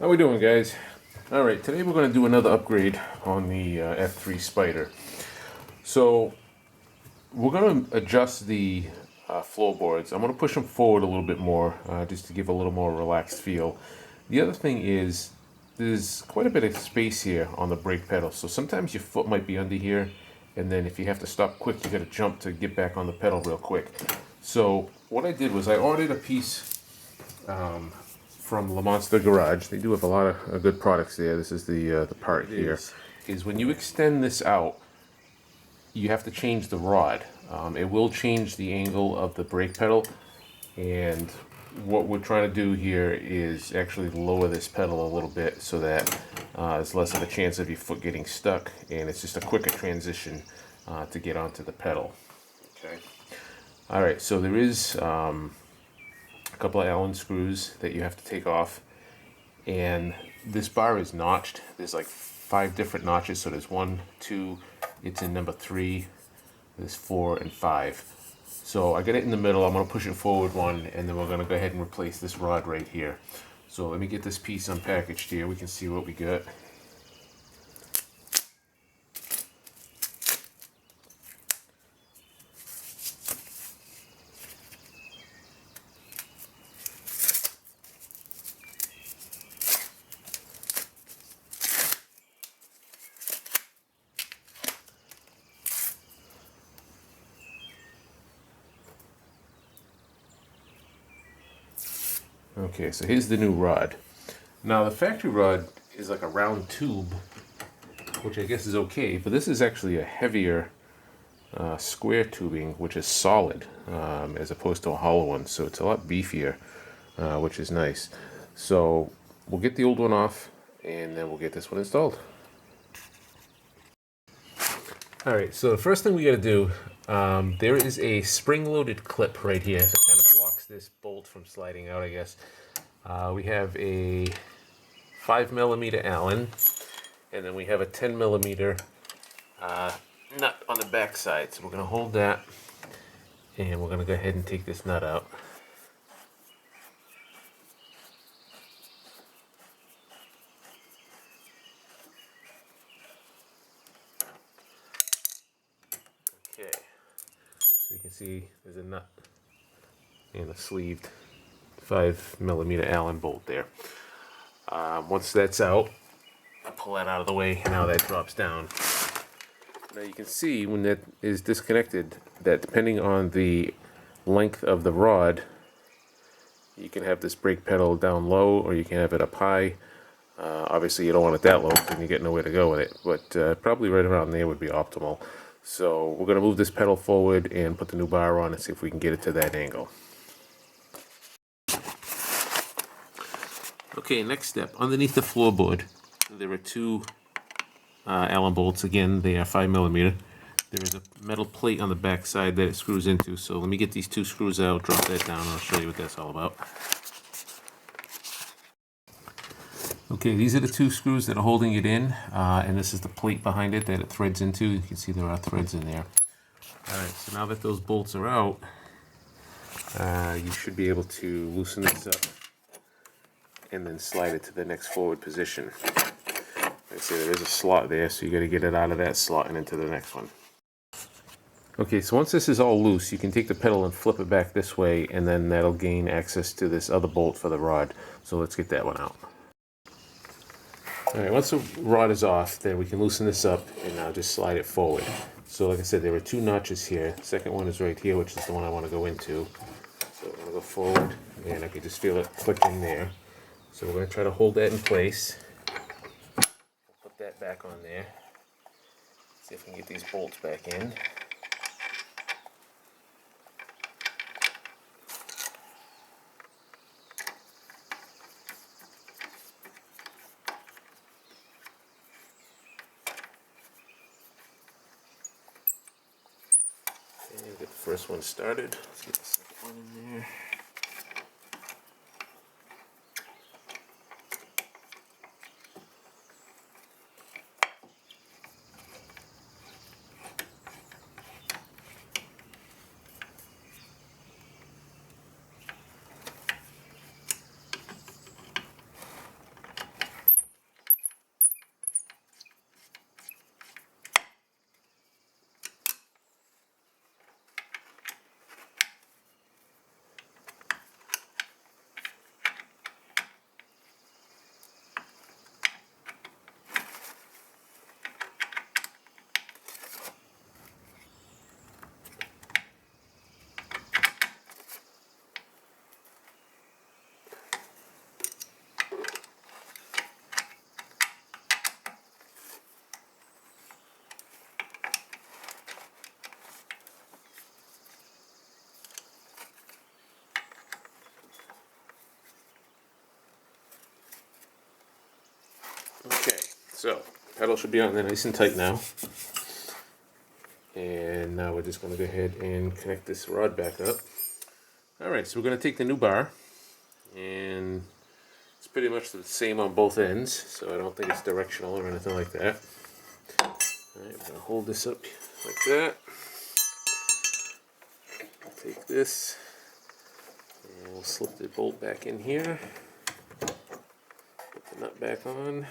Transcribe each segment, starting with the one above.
How we doing, guys? Alright, today we're going to do another upgrade on the F3 Spyder. So we're going to adjust the floorboards. I'm going to push them forward a little bit more just to give a little more relaxed feel. The other thing is there's quite a bit of space here on the brake pedal, so sometimes your foot might be under here, and then if you have to stop quick, you got to jump to get back on the pedal real quick. So what I did was I ordered a piece from Lamonster Garage. They do have a lot of good products there. This is the part here. Is when you extend this out, you have to change the rod. It will change the angle of the brake pedal, and what we're trying to do here is actually lower this pedal a little bit so that there's less of a chance of your foot getting stuck, and it's just a quicker transition to get onto the pedal. Okay. All right. So there is a couple of Allen screws that you have to take off, and this bar is notched. There's like 5 different notches, so there's 1, 2, it's in number 3, there's 4 and 5. So I got it in the middle. I'm going to push it forward 1, and then we're going to go ahead and replace this rod right here. So let me get this piece unpackaged here. We can see what we got. Okay, so here's the new rod. Now the factory rod is like a round tube, which I guess is okay, but this is actually a heavier square tubing, which is solid, as opposed to a hollow one, so it's a lot beefier, which is nice. So we'll get the old one off, and then we'll get this one installed. Alright, so the first thing we gotta do, there is a spring-loaded clip right here that kind of blocks this bolt from sliding out, I guess. We have a 5mm Allen, and then we have a 10mm nut on the back side. So we're gonna hold that, and we're gonna go ahead and take this nut out. Okay, so you can see there's a nut and a sleeved 5mm Allen bolt there. Once that's out, I pull that out of the way, and now that drops down. Now you can see when that is disconnected that depending on the length of the rod, you can have this brake pedal down low or you can have it up high. Obviously you don't want it that low because you get nowhere to go with it, but probably right around there would be optimal. So we're going to move this pedal forward and put the new bar on and see if we can get it to that angle. Okay, next step. Underneath the floorboard, there are 2 Allen bolts. Again, they are 5mm. There is a metal plate on the back side that it screws into. So let me get these 2 screws out, drop that down, and I'll show you what that's all about. Okay, these are the 2 screws that are holding it in, and this is the plate behind it that it threads into. You can see there are threads in there. Alright, so now that those bolts are out, you should be able to loosen this up and then slide it to the next forward position. Like I say, there is a slot there, so you got to get it out of that slot and into the next one. Okay, so once this is all loose, you can take the pedal and flip it back this way, and then that'll gain access to this other bolt for the rod. So let's get that one out. Alright, once the rod is off, then we can loosen this up and now just slide it forward. So like I said, there are 2 notches here. The second one is right here, which is the one I want to go into. So I'm going to go forward, and I can just feel it clicking there. So we're going to try to hold that in place. Put that back on there. See if we can get these bolts back in. And get the first one started. Let's get the second one in there. Okay, so pedal should be on there nice and tight now. And now we're just going to go ahead and connect this rod back up. Alright, so we're going to take the new bar, and it's pretty much the same on both ends, so I don't think it's directional or anything like that. Alright, we're going to hold this up like that. Take this, and we'll slip the bolt back in here. Put the nut back on.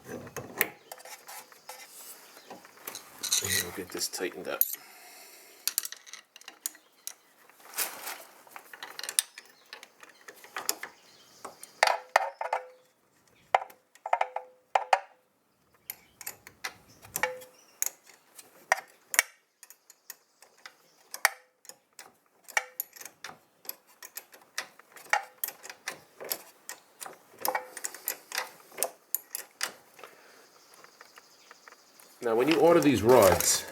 And we'll get this tightened up. Now when you order these rods,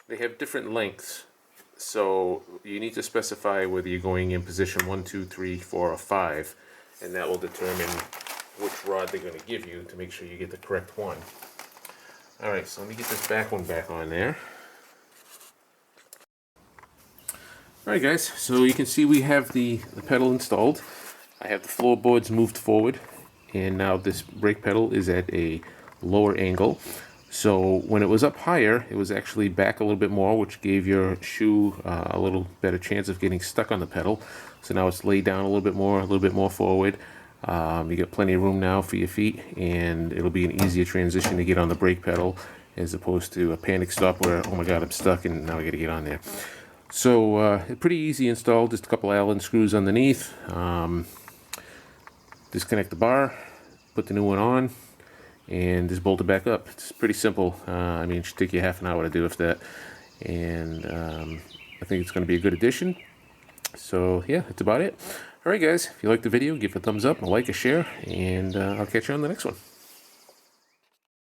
they have different lengths, so you need to specify whether you're going in position 1, 2, 3, 4, or 5, and that will determine which rod they're going to give you to make sure you get the correct one. Alright, so let me get this back one back on there. Alright guys, so you can see we have the pedal installed. I have the floorboards moved forward, and now this brake pedal is at a lower angle. So when it was up higher, it was actually back a little bit more, which gave your shoe a little better chance of getting stuck on the pedal. So now it's laid down a little bit more forward. You got plenty of room now for your feet, and it'll be an easier transition to get on the brake pedal as opposed to a panic stop where, oh my god, I'm stuck and now I gotta get on there. So pretty easy install, just a couple Allen screws underneath. Disconnect the bar, put the new one on, and just bolt it back up. It's pretty simple. I mean, it should take you half an hour to do, if that. And I think it's going to be a good addition. So yeah, that's about it. Alright guys, if you liked the video, give it a thumbs up, a like, a share, and I'll catch you on the next one.